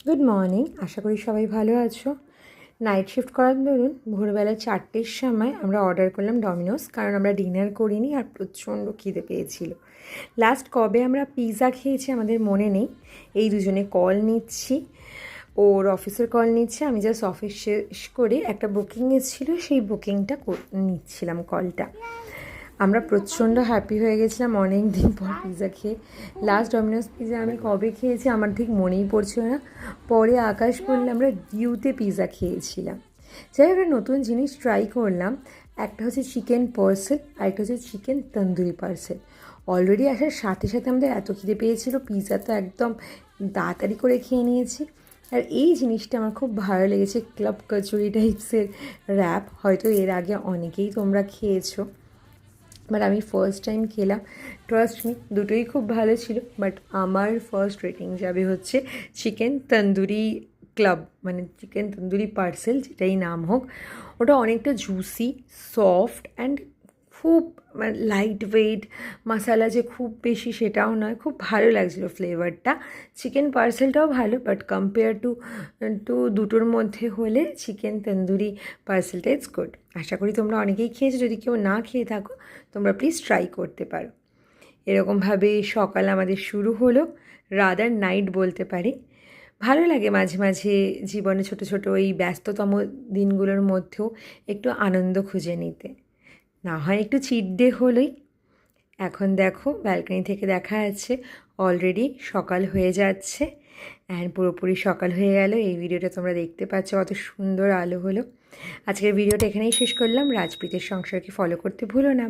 Good morning, আশা করি সবাই ভালো আছো। নাইট শিফট করার দরুন ভোরবেলা 4টের সময় আমরা অর্ডার করলাম ডমিনোস, কারণ আমরা ডিনার করিনি আর প্রচণ্ড খিদে পেয়েছিল। লাস্ট কবে আমরা পিৎজা খেয়েছি আমাদের মনে নেই। এই দুজনে কল নিচ্ছি, ওর অফিসের কল নিচ্ছে, আমি জাস্ট অফিস শেষ করে একটা বুকিং এসেছিল, সেই বুকিংটা নিচ্ছিলাম কলটা। আমরা প্রচণ্ড হ্যাপি হয়ে গেছিলাম অনেক দিন পর পিৎজা খেয়ে। লাস্ট ডমিনোস পিৎজা আমি কবে খেয়েছি আমার ঠিক মনেই পড়ছিল না। পরে আকাশ বললে আমরা ডিউতে পিৎজা খেয়েছিলাম। যাই হোক, নতুন জিনিস ট্রাই করলাম। একটা হচ্ছে চিকেন পার্সেল আর একটা হচ্ছে চিকেন তন্দুরি পার্সেল। অলরেডি আসার সাথে সাথে আমাদের এত খিদে পেয়েছিল, পিৎজা তো একদম তাড়াতাড়ি করে খেয়ে নিয়েছি। আর এই জিনিসটা আমার খুব ভালো লেগেছে, ক্লাব কচুরি টাইপসের র্যাপ। হয়তো এর আগে অনেকেই তোমরা খেয়েছো, বাট আমি ফার্স্ট টাইম খেলাম। ট্রাস্ট মি, দুটোই খুব ভালো ছিল, বাট আমার ফার্স্ট রেটিং যাবে হচ্ছে চিকেন তন্দুরি ক্লাব, মানে চিকেন তন্দুরি পার্সেল, যেটাই নাম হোক। ওটা অনেকটা জুসি, সফট অ্যান্ড খুব মানে লাইট ওয়েট। মশালা যে খুব বেশি সেটাও নয়, খুব ভালো লাগছিলো ফ্লেভারটা। চিকেন পার্সেলটাও ভালো, বাট কম্পেয়ার টু দুটোর মধ্যে হলে চিকেন তন্দুরি পার্সেলটা ইটস গুড। আশা করি তোমরা অনেকেই খেয়েছো, যদি কেউ না খেয়ে থাকো তোমরা প্লিজ ট্রাই করতে পারো। এরকমভাবে সকাল আমাদের শুরু হলো, রাদার নাইট বলতে পারি। ভালো লাগে মাঝে মাঝে জীবনে ছোট ছোট এই ব্যস্ততম দিনগুলোর মধ্যেও একটু আনন্দ খুঁজে নিতে। না হয় একটু চিট ডে হলোই। এখন দেখো ব্যালকনি থেকে দেখা যাচ্ছে অলরেডি সকাল হয়ে যাচ্ছে, অ্যান্ড পুরোপুরি সকাল হয়ে গেল। এই ভিডিওটা তোমরা দেখতে পাচ্ছ কত সুন্দর আলো হলো। আজকের ভিডিওটা এখানেই শেষ করলাম। রাজপ্রীতের সংসারকে ফলো করতে ভুলো না।